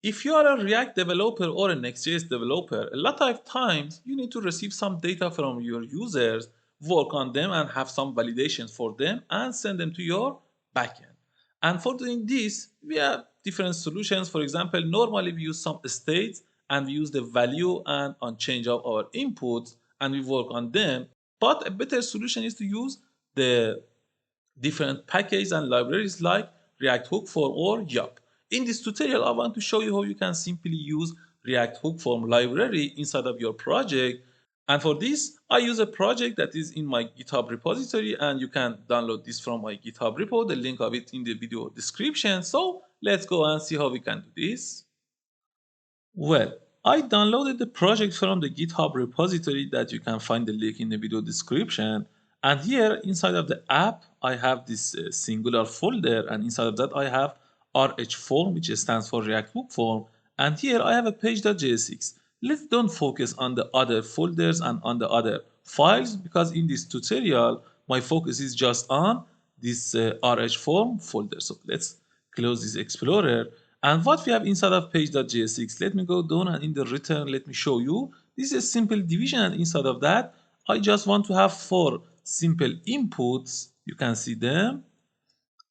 If you are a React developer or a Next.js developer, a lot of times you need to receive some data from your users, work on them and have some validations for them and send them to your backend. And for doing this, we have different solutions. For example, normally we use some states and we use the value and on change of our inputs and we work on them. But a better solution is to use the different packages and libraries like React Hook Form or Yup. In this tutorial, I want to show you how you can simply use React Hook Form library inside of your project. And for this, I use a project that is in my GitHub repository, and you can download this from my GitHub repo. The link of it in the video description. So let's go and see how we can do this. Well, I downloaded the project from the GitHub repository that you can find the link in the video description. And here inside of the app, I have this singular folder, and inside of that I have RH form, which stands for React Hook Form. And here I have a page.jsx. Let's don't focus on the other folders and on the other files, because in this tutorial, my focus is just on this RH form folder. So let's close this Explorer. And what we have inside of page.jsx, let me go down and in the return, let me show you. This is a simple division, and inside of that, I just want to have 4 simple inputs. You can see them.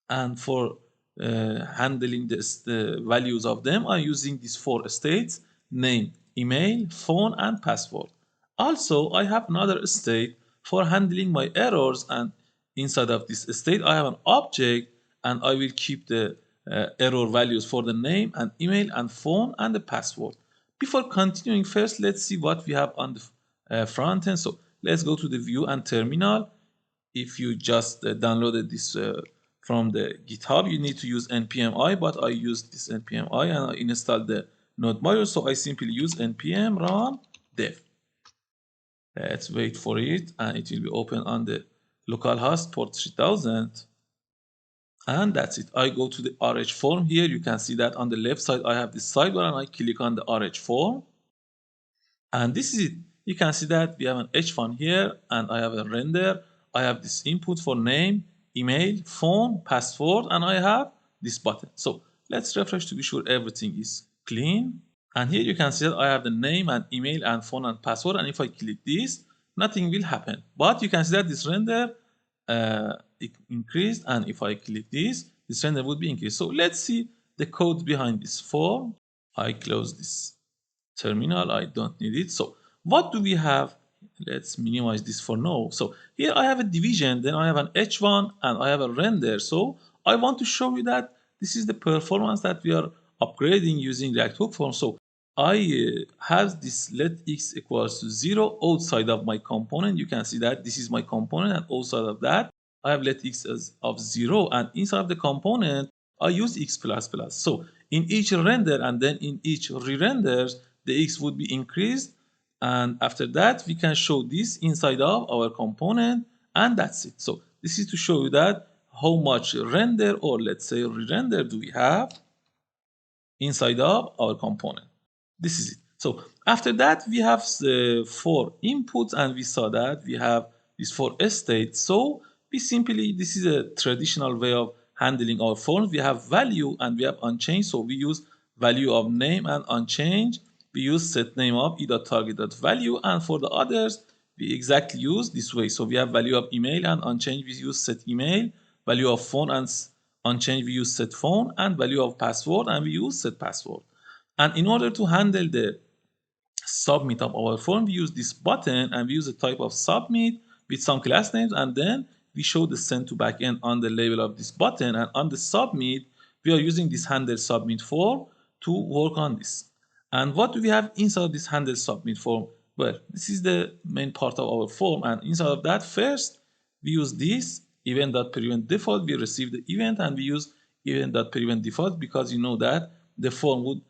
And for handling the values of them, I'm using these 4 states: name, email, phone, and password. Also, I have another state for handling my errors, and inside of this state, I have an object, and I will keep the error values for the name and email and phone and the password. Before continuing, first let's see what we have on the front end. So let's go to the view and terminal. If you just downloaded this from the GitHub, you need to use npm-i, but I used this npm-i and I installed the node module, so I simply use npm run dev. Let's wait for it, and it will be open on the localhost port 3000. And that's it. I go to the RH form. Here you can see that on the left side I have this sidebar, and I click on the RH form. And this is it. You can see that we have an h1 here, and I have a render. I have this input for name, email, phone, password, and I have this button. So let's refresh to be sure everything is clean. And here you can see that I have the name and email and phone and password. And if I click this, nothing will happen. But you can see that this render it increased, and if I click this render would be increased. So let's see the code behind this form. I close this terminal, I don't need it. So what do we have? Let's minimize this for now. So here I have a division, then I have an h1, and I have a render. So I want to show you that this is the performance that we are upgrading using React Hook Form. So I have this let x equals to 0 outside of my component. You can see that this is my component, and outside of that I have let x as of 0, and inside of the component I use x++. So in each render and then in each re-renders, the x would be increased, and after that we can show this inside of our component, and that's it. So this is to show you that how much render, or let's say re-render, do we have inside of our component. This is it. So after that we have 4 inputs, and we saw that we have these 4 states. So we simply, this is a traditional way of handling our forms. We have value and we have unchanged, so we use value of name, and unchanged we use set name of e.target.value, and for the others we exactly use this way. So we have value of email, and unchanged we use set email, value of phone and unchanged we use set phone, and value of password, and we use set password. And in order to handle the submit of our form, we use this button, and we use a type of submit with some class names, and then we show the send to backend on the label of this button. And on the submit, we are using this handle submit form to work on this. And what do we have inside this handle submit form? Well, this is the main part of our form, and inside of that, first we use this event.prevent default. We receive the event, and we use event.prevent default because you know that the form would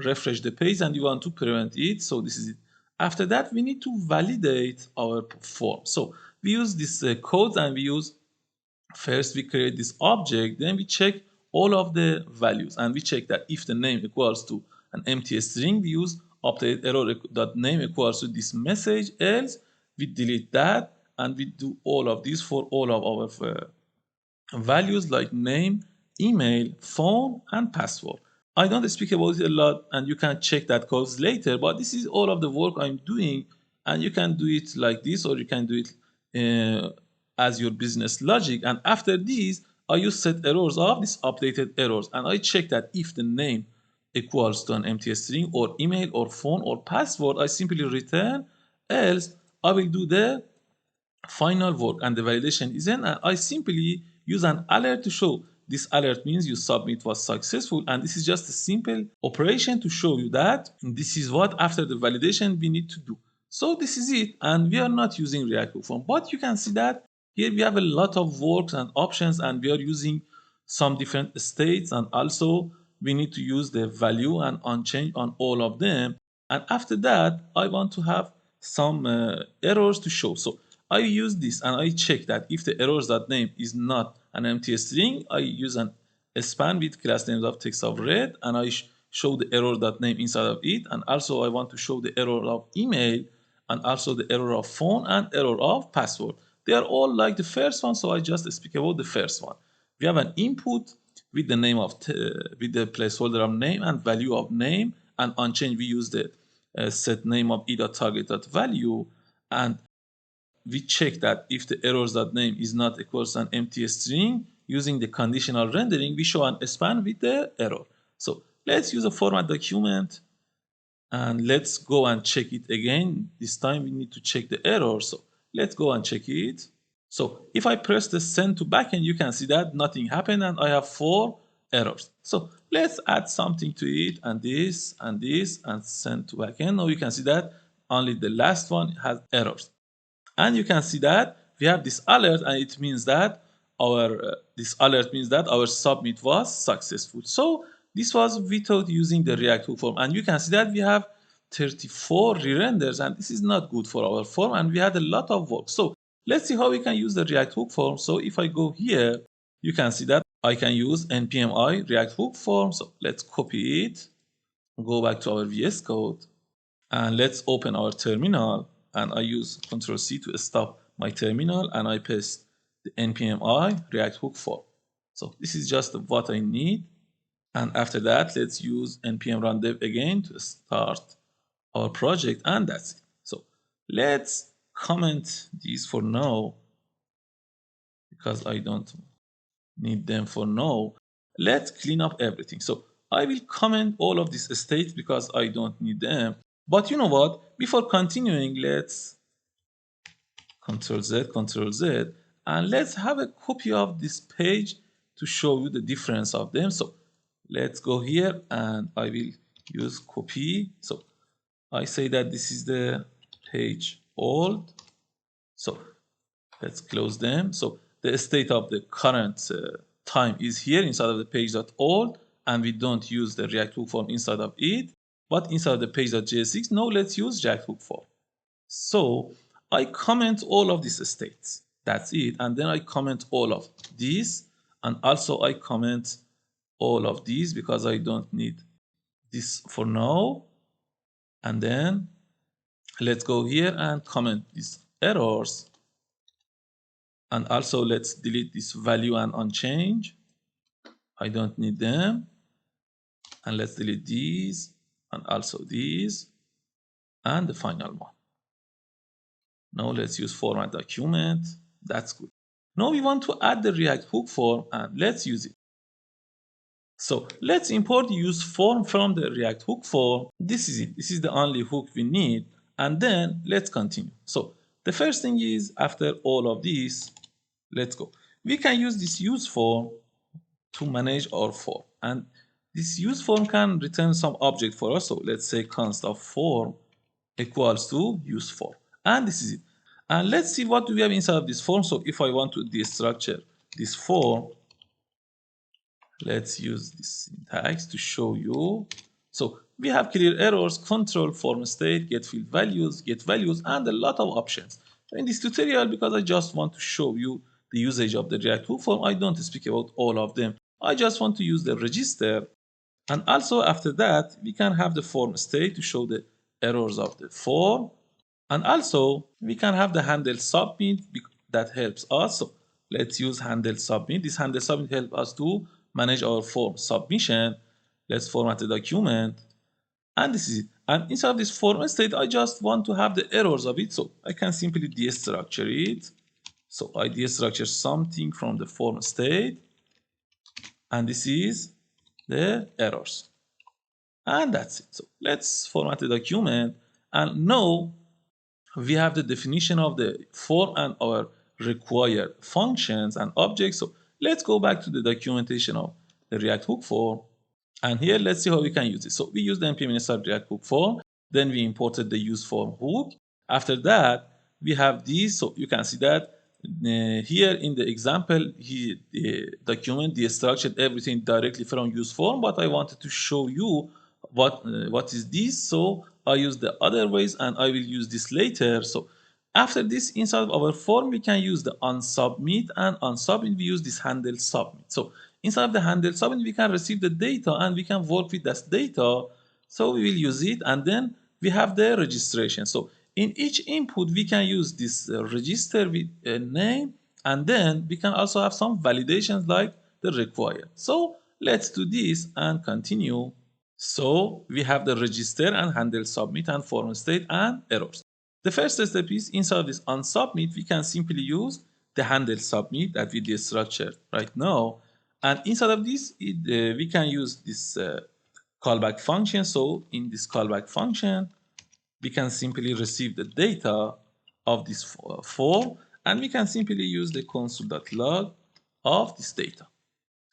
refresh the page and you want to prevent it. So this is it. After that, we need to validate our form. So we use this code, and we use, first we create this object, then we check all of the values, and we check that if the name equals to an empty string, we use update error.name equals to this message, else we delete that, and we do all of this for all of our values like name, email, phone, and password. I don't speak about it a lot, and you can check that codes later, but this is all of the work I'm doing, and you can do it like this, or you can do it as your business logic. And after this, I use set errors of these updated errors, and I check that if the name equals to an empty string or email or phone or password, I simply return, else I will do the final work and the validation is in, and I simply use an alert to show. This alert means your submit was successful, and this is just a simple operation to show you that this is what after the validation we need to do. So this is it, and we are not using React Hook Form, but you can see that here we have a lot of works and options, and we are using some different states, and also we need to use the value and unchange on all of them. And after that, I want to have some errors to show. So I use this and I check that if the errors.name is not an empty string, I use an span with class names of text of red, and I show the error.name inside of it. And also I want to show the error of email, and also the error of phone, and error of password. They are all like the first one, so I just speak about the first one. We have an input with the name of with the placeholder of name and value of name, and on change we use the set name of e.target.value, and we check that if the errors.name is not equals to an empty string, using the conditional rendering, we show an span with the error. So let's use a format document, and let's go and check it again. This time we need to check the error. So let's go and check it. So if I press the send to backend, you can see that nothing happened and I have 4 errors. So let's add something to it, and this and this, and send to backend. Now you can see that only the last one has errors. And you can see that we have this alert, and it means that our submit was successful. So this was without using the React Hook form, and you can see that we have 34 re-renders, and this is not good for our form, and we had a lot of work. So let's see how we can use the React Hook form. So if I go here, you can see that I can use npmi React Hook form. So let's copy it, go back to our VS Code, and let's open our terminal, and I use Ctrl C to stop my terminal, and I paste the npmi React Hook form. So this is just what I need. And after that, let's use npm run dev again to start our project, and that's it. So let's comment these for now because I don't need them for now. Let's clean up everything. So I will comment all of these states because I don't need them. But you know what? Before continuing, let's Ctrl Z, and let's have a copy of this page to show you the difference of them. So let's go here, and I will use copy. So I say that this is the page old. So let's close them. So the state of the current time is here inside of the page.old, and we don't use the React Hook form inside of it, but inside of the page.jsx, now let's use React Hook form. So I comment all of these states. That's it. And then I comment all of these, and also I comment all of these because I don't need this for now. And then let's go here and comment these errors. And also let's delete this value and unchange. I don't need them. And let's delete these, and also these, and the final one. Now let's use format document. That's good. Now we want to add the React Hook form, and let's use it. So let's import use form from the React Hook form. This is it. This is the only hook we need. And then let's continue. So the first thing is, after all of this, let's go. We can use this use form to manage our form. And this use form can return some object for us. So let's say const of form equals to use form. And this is it. And let's see what do we have inside of this form. So if I want to destructure this form, let's use this syntax to show you. So we have clear errors, control, form state, get field values, get values, and a lot of options. In this tutorial, because I just want to show you the usage of the React Hook form, I don't speak about all of them. I just want to use the register. And also after that, we can have the form state to show the errors of the form. And also we can have the handle submit that helps us. So let's use handle submit. This handle submit helps us to manage our form submission. Let's format the document. And this is it. And inside of this form state, I just want to have the errors of it. So I can simply destructure it. So I destructure something from the form state. And this is the errors. And that's it. So let's format the document. And now we have the definition of the form and our required functions and objects. So let's go back to the documentation of the React Hook form. And here, let's see how we can use it. So we use the npm install React Hook form. Then we imported the use form hook. After that, we have these. So you can see that here in the example, the document destructured everything directly from use form. But I wanted to show you what is this. So I use the other ways, and I will use this later. So after this, inside of our form, we can use the onSubmit, and onSubmit we use this handle submit. So inside of the handle submit, we can receive the data and we can work with that data. So we will use it, and then we have the registration. So in each input, we can use this register with a name, and then we can also have some validations like the required. So let's do this and continue. So we have the register and handle submit and form state and errors. The first step is inside this onSubmit, we can simply use the handle submit that we destructured right now. And inside of this, we can use this callback function. So in this callback function, we can simply receive the data of this form, and we can simply use the console.log of this data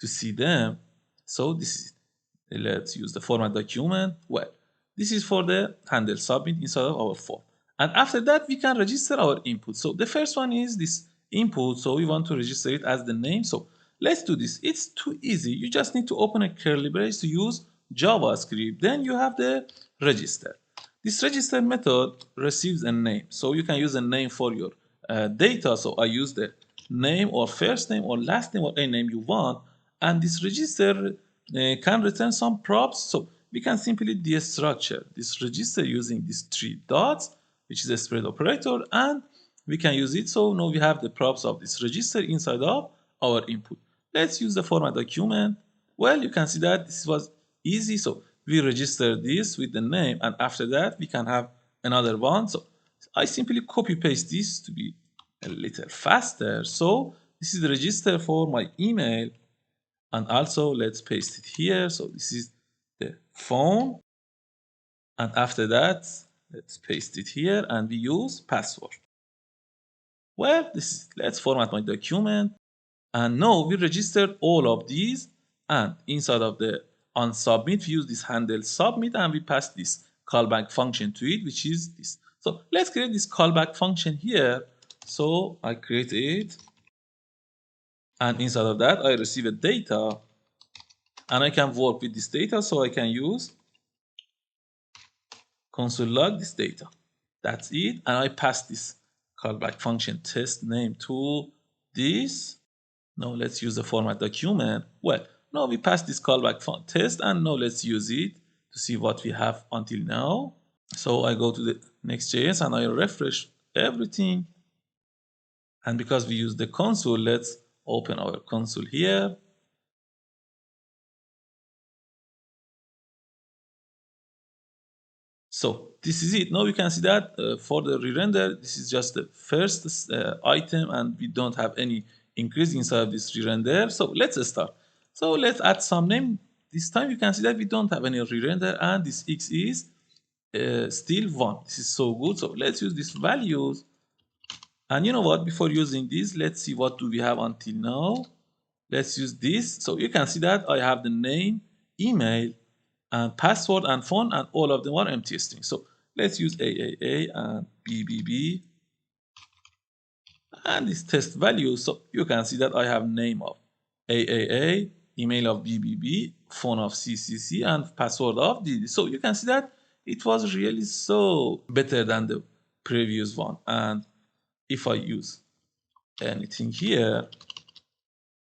to see them. So this is it. Let's use the format document. Well, this is for the handle submit inside of our form. And after that, we can register our input. So the first one is this input. So we want to register it as the name. So let's do this. It's too easy. You just need to open a curly brace to use JavaScript. Then you have the register. This register method receives a name. So you can use a name for your data. So I use the name or first name or last name or any name you want. And this register can return some props. So we can simply destructure this register using these three dots, which is a spread operator, and we can use it. So now we have the props of this register inside of our input. Let's use the format document. Well, you can see that this was easy. So we register this with the name, and after that we can have another one. So I simply copy paste this to be a little faster. So this is the register for my email, and also let's paste it here. So this is the phone, and after that let's paste it here, and we use password. Well, let's format my document, and now we registered all of these, and inside of the onSubmit, we use this handle submit, and we pass this callback function to it, which is this. So let's create this callback function here. So I create it, and inside of that, I receive a data, and I can work with this data. So I can use console log this data. That's it, and I pass this callback function test name to this. Now let's use the format document. Well, now we pass this callback test, and now let's use it to see what we have until now. So I go to the Next.js and I refresh everything. And because we use the console, let's open our console here. So this is it. Now you can see that for the re-render, this is just the first item, and we don't have any increase inside of this re-render. So let's start. So let's add some name. This time you can see that we don't have any re-render, and this x is still 1. This is so good. So let's use these values. And you know what? Before using this, let's see what do we have until now. Let's use this. So you can see that I have the name, email, and password and phone, and all of them are empty strings. So let's use AAA and BBB and this test value. So you can see that I have name of AAA, email of BBB, phone of CCC, and password of DD. So you can see that it was really so better than the previous one. And if I use anything here,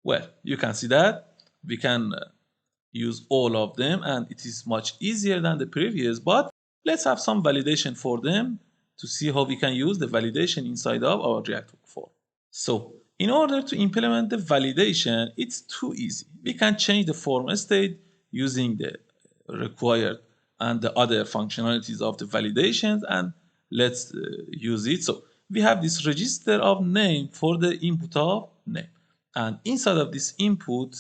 well, you can see that we can use all of them, and it is much easier than the previous. But let's have some validation for them to see how we can use the validation inside of our React Hook form. So in order to implement the validation, it's too easy. We can change the form state using the required and the other functionalities of the validations, and let's use it. So we have this register of name for the input of name, and inside of this input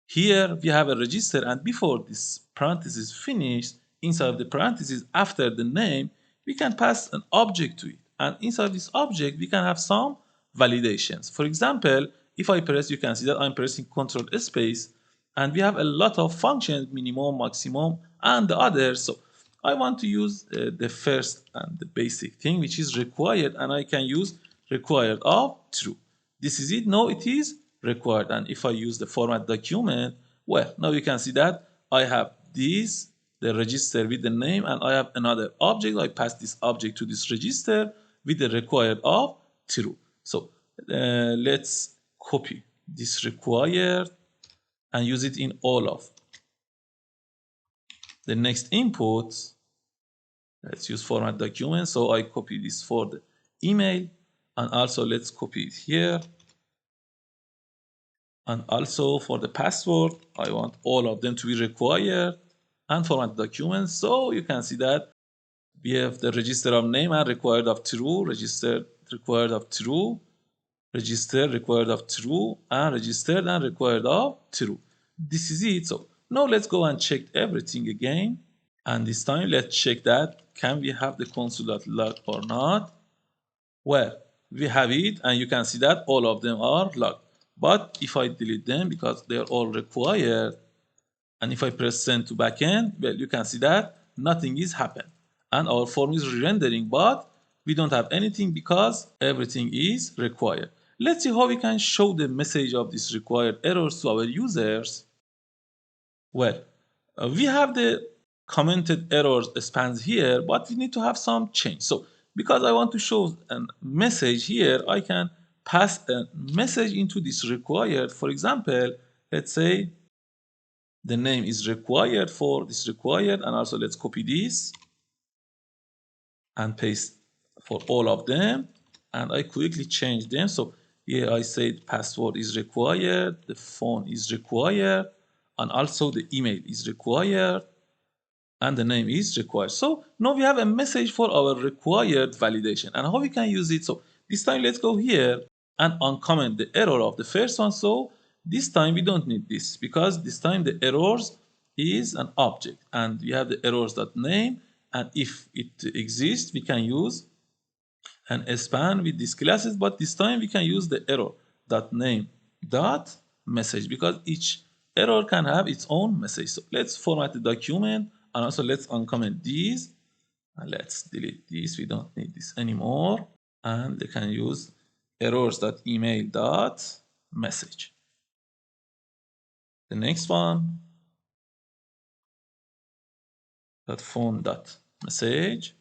here we have a register, and before this parenthesis finished, inside of the parenthesis after the name we can pass an object to it, and inside of this object we can have some validations. For example, if I press, you can see that I'm pressing Control space, and we have a lot of functions, minimum, maximum, and the others. So I want to use the first and the basic thing, which is required, and I can use required of true. This is it. Now it is required, and if I use the format document, well, now you can see that I have this, the register with the name, and I have another object. I pass this object to this register with the required of true. So let's copy this required and use it in all of the next inputs. Let's use format document. So I copy this for the email, and also let's copy it here. And also for the password, I want all of them to be required and format document. So you can see that we have the register of name and required of true, registered required of true, registered required of true, and registered and required of true. This is it. So now let's go and check everything again. And this time let's check that can we have the console.log or not. Well, we have it, and you can see that all of them are logged. But if I delete them because they are all required, and if I press send to backend, well, you can see that nothing is happened, and our form is re-rendering, but we don't have anything because everything is required. Let's see how we can show the message of these required errors to our users. Well, we have the commented errors spans here, but we need to have some change. So because I want to show a message here, I can pass a message into this required. For example, let's say the name is required for this required, and also let's copy this and paste for all of them, and I quickly change them. So here I said password is required, the phone is required, and also the email is required, and the name is required. So now we have a message for our required validation, and how we can use it. So this time let's go here and uncomment the error of the first one. So this time we don't need this because this time the errors is an object, and we have the errors.name, and if it exists we can use an span with these classes, but this time we can use the error.name.message because each error can have its own message. So let's format the document, and also let's uncomment these, and let's delete this. We don't need this anymore, and they can use errors.email.message. The next one, .phone.message,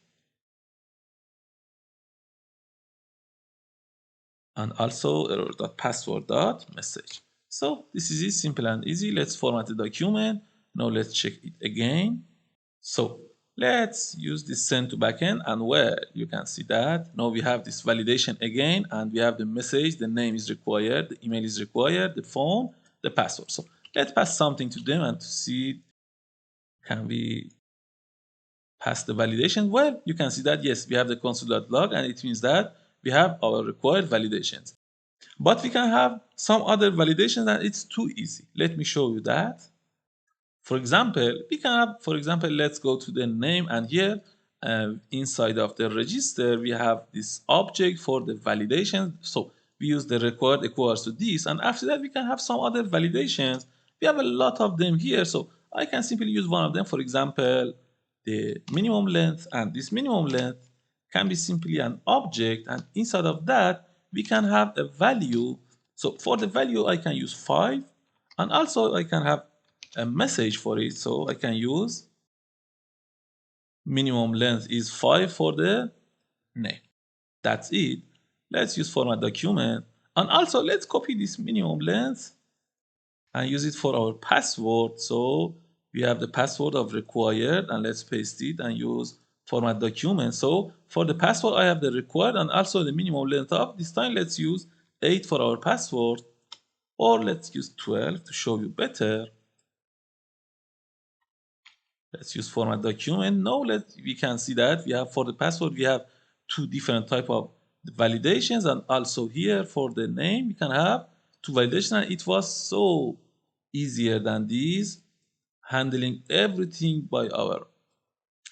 and also error.password.message. So this is it, simple and easy. Let's format the document. Now let's check it again. So let's use this send to backend, and well, you can see that now we have this validation again, and we have the message, the name is required, the email is required, the phone, the password. So let's pass something to them and to see can we pass the validation. Well, you can see that yes, we have the console.log, and it means that we have our required validations. But we can have some other validations, and it's too easy. Let me show you that. For example, we can have, for example, let's go to the name, and here inside of the register, we have this object for the validation. So we use the required equals to this, and after that, we can have some other validations. We have a lot of them here, so I can simply use one of them. For example, the minimum length, and this minimum length can be simply an object, and inside of that, we can have a value. So for the value, I can use 5, and also I can have a message for it. So I can use minimum length is 5 for the name. That's it. Let's use format document, and also let's copy this minimum length and use it for our password. So we have the password of required, and let's paste it and use format document. So for the password, I have the required and also the minimum length of. This time let's use 8 for our password, or let's use 12 to show you better. Let's use format document. Now we can see that we have for the password, we have two different type of validations, and also here for the name, we can have two validations. And it was so easier than these, handling everything by our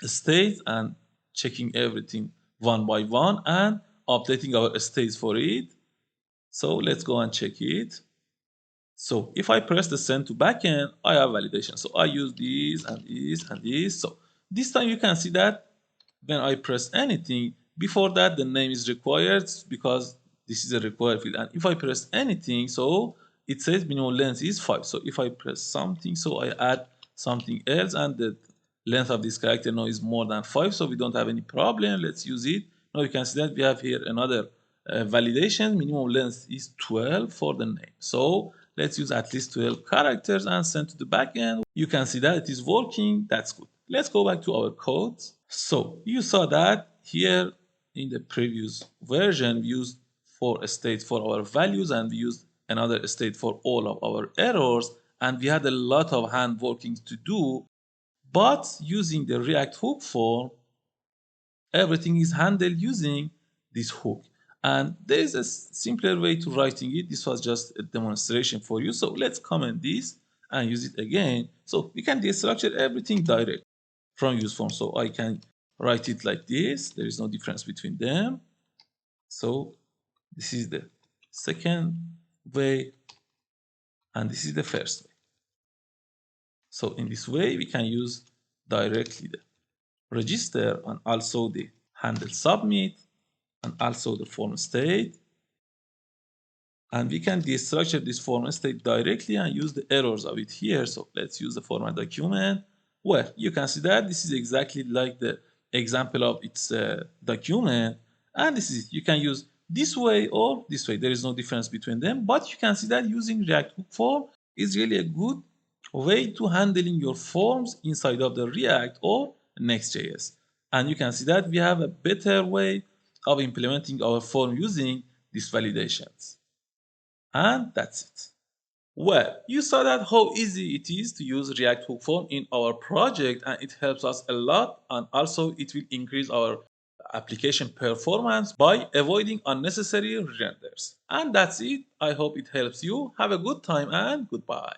state and checking everything one by one and updating our states for it. So let's go and check it. So if I press the send to backend, I have validation. So I use these and these and these. So this time you can see that when I press anything, before that the name is required because this is a required field. And if I press anything, so it says minimum length is 5. So if I press something, so I add something else, and the length of this character now is more than 5. So we don't have any problem. Let's use it. Now you can see that we have here another validation. Minimum length is 12 for the name. So let's use at least 12 characters and send to the backend. You can see that it is working. That's good. Let's go back to our code. So you saw that here in the previous version, we used for state for our values, and we used another state for all of our errors. And we had a lot of hand working to do. But using the React hook form, everything is handled using this hook. And there is a simpler way to writing it. This was just a demonstration for you. So let's comment this and use it again. So we can destructure everything direct from use form. So I can write it like this. There is no difference between them. So this is the second way, and this is the first way. So in this way, we can use directly the register and also the handle submit and also the form state. And we can destructure this form state directly and use the errors of it here. So let's use the format document, where you can see that this is exactly like the example of its document. And this is, you can use this way or this way. There is no difference between them, but you can see that using React hook form is really a good way to handling your forms inside of the React or Next.js. And you can see that we have a better way of implementing our form using these validations. And that's it. Well, you saw that how easy it is to use React hook form in our project, and it helps us a lot, and also it will increase our application performance by avoiding unnecessary renders. And that's it. I hope it helps you. Have a good time and goodbye.